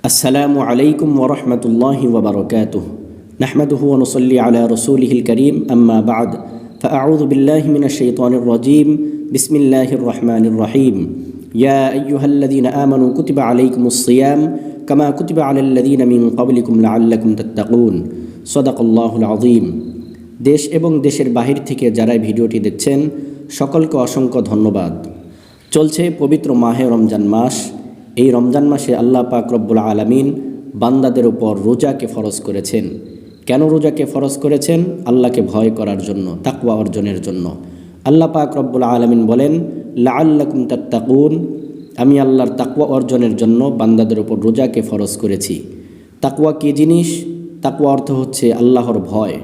আসসালামু আলাইকুম ওরহমতুল্লাহি ওবরকাতুহ নাহমাদুহু ওয়া নুসাল্লি আলা রাসূলিহিল কারীম আম্মা বা'দ ফাআউযু বিল্লাহি মিনাশ শাইতানির রাজীম বিসমিল্লাহির রহমানির রহিম ইয়া আইয়ুহাল্লাযীনা আমানু কুতিবা আলাইকুমুস সিয়াম কামা কুতিবা আলাল্লাযীনা মিন ক্বাবলিকুম লাআল্লাকুম তাত্তাকুন সাদাকাল্লাহুল আযীম। দেশ এবং দেশের বাহির থেকে যারা ভিডিওটি দেখছেন সকলকে অসংখ্য ধন্যবাদ। চলছে পবিত্র মাহে রমজান মাস। এই রমজান মাসে আল্লাহ পাক রব্বুল আলামিন বান্দাদের উপর রোজাকে ফরজ করেছেন। কেন রোজাকে ফরজ করেছেন? আল্লাহকে ভয় করার জন্য, তাকওয়া অর্জনের জন্য। আল্লাহ পাক রব্বুল আলামিন বলেন, লাআল্লাকুম তাত্তাকুন, আমি আল্লাহর তাকওয়া অর্জনের জন্য বান্দাদের উপর রোজাকে ফরজ করেছি। তাকওয়া কী জিনিস? তাকওয়া অর্থ হচ্ছে আল্লাহর ভয়।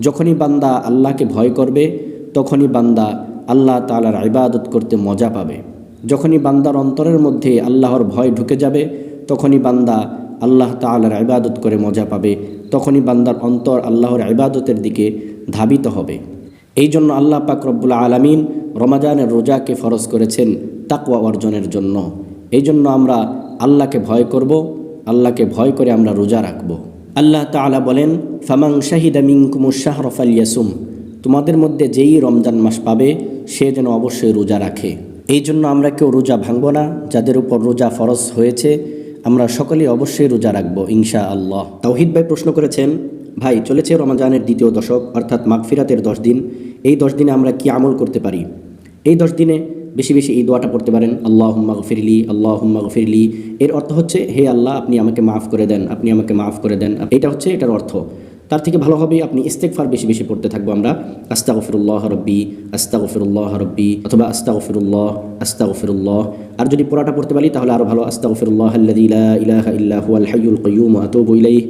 যখনই বান্দা আল্লাহকে ভয় করবে তখনই বান্দা আল্লাহ তাআলার ইবাদত করতে মজা পাবে। যখনই বান্দার অন্তরের মধ্যে আল্লাহর ভয় ঢুকে যাবে তখনই বান্দা আল্লাহ তাআলার ইবাদত করে মজা পাবে, তখনই বান্দার অন্তর আল্লাহর ইবাদতের দিকে ধাবিত হবে। এই জন্য আল্লাহ পাক রব্বুল আলামিন রমজানের রোজাকে ফরজ করেছেন তাকওয়া অর্জনের জন্য। এই জন্য আমরা আল্লাহকে ভয় করব, আল্লাহকে ভয় করে আমরা রোজা রাখব। আল্লাহ তাআলা বলেন, ফামান শাহিদা মিনকুমুশ শাহরা ফালইয়াসুম, তোমাদের মধ্যে যেই রমজান মাস পাবে সে যেন অবশ্যই রোজা রাখে। এই জন্য আমরা কেউ রোজা ভাঙব না। যাদের উপর রোজা ফরজ হয়েছে আমরা সকলেই অবশ্যই রোজা রাখবো ইনশাআল্লাহ। তাওহিদ ভাই প্রশ্ন করেছেন, ভাই চলেছে রমজানের দ্বিতীয় দশক অর্থাৎ মাগফিরাতের 10 দিন। এই 10 দিনে আমরা কি আমল করতে পারি? এই 10 দিনে বেশি বেশি এই দোয়াটা পড়তে পারেন, আল্লাহুম্মা গফিরলি আল্লাহুম্মা গফিরলি। এর অর্থ হচ্ছে, হে আল্লাহ আপনি আমাকে মাফ করে দেন, আপনি আমাকে মাফ করে দেন। এটা হচ্ছে এটার অর্থ। তার থেকে ভালো হবে আপনি ইস্তেগফার বেশি বেশি পড়তে থাকবো আমরা, আস্তাগফিরুল্লাহ রাব্বি আস্তাগফিরুল্লাহ রাব্বি, অথবা আস্তাগফিরুল্লাহ আস্তাগফিরুল্লাহ। আর যদি পুরাটা পড়তে পারি তাহলে আরও ভালো, আস্তাগফিরুল্লাহ আল্লাযী লা ইলাহা ইল্লা হুয়াল হাইয়ুল কাইয়্যুম ওয়া আতুবু ইলাইহি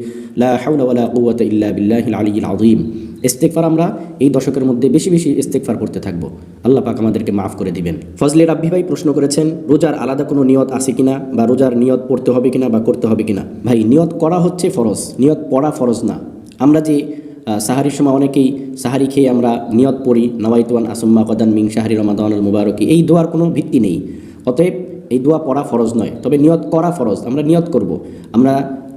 লা হাওলা ওয়ালা কুওয়াতা ইল্লা বিল্লাহিল আলিয়্যিল আযীম। ইস্তেগফার আমরা এই দশকের মধ্যে বেশি বেশি ইস্তেগফার করতে থাকবো, আল্লাহ পাক আমাদেরকে মাফ করে দিবেন। ফজলে রাব্বি ভাই প্রশ্ন করেছেন, রোজার আলাদা কোনো নিয়ত আছে কিনা, বা রোজার নিয়ত পড়তে হবে কিনা বা করতে হবে কিনা। ভাই নিয়ত করা হচ্ছে ফরজ, নিয়ত পড়া ফরজ না। আমরা যে সাহারির সময় অনেকেই সাহারি খেয়ে আমরা নিয়ত পড়ি, নাওয়াইতুয়ান আসম্মা কদান মিং শাহরি রমাদানুল মুবারকি, এই দোয়ার কোনো ভিত্তি নেই। অতএব এই দোয়া পড়া ফরজ নয়, তবে নিয়ত করা ফরজ। আমরা নিয়ত করব, আমরা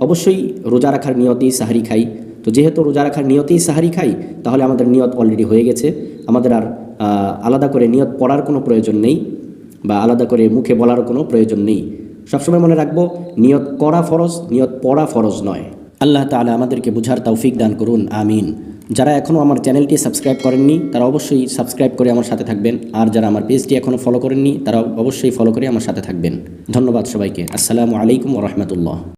অবশ্যই রোজা রাখার নিয়তেই সাহারি খাই। তো যেহেতু রোজা রাখার নিয়তেই সাহারি খাই তাহলে আমাদের নিয়ত অলরেডি হয়ে গেছে। আমাদের আর আলাদা করে নিয়ত পড়ার কোনো প্রয়োজন নেই, বা আলাদা করে মুখে বলার কোনো প্রয়োজন নেই। সবসময় মনে রাখবো, নিয়ত করা ফরজ, নিয়ত পড়া ফরজ নয়। আল্লাহ তাআলা আমাদেরকে বুঝার তৌফিক দান করুন, আমিন। যারা এখনও আমার চ্যানেলটি সাবস্ক্রাইব করেননি তারা অবশ্যই সাবস্ক্রাইব করে আমার সাথে থাকবেন, আর যারা আমার পেজটি এখনও ফলো করেননি তারা অবশ্যই ফলো করে আমার সাথে থাকবেন। ধন্যবাদ সবাইকে। আসসালামু আলাইকুম ওয়া রাহমাতুল্লাহ।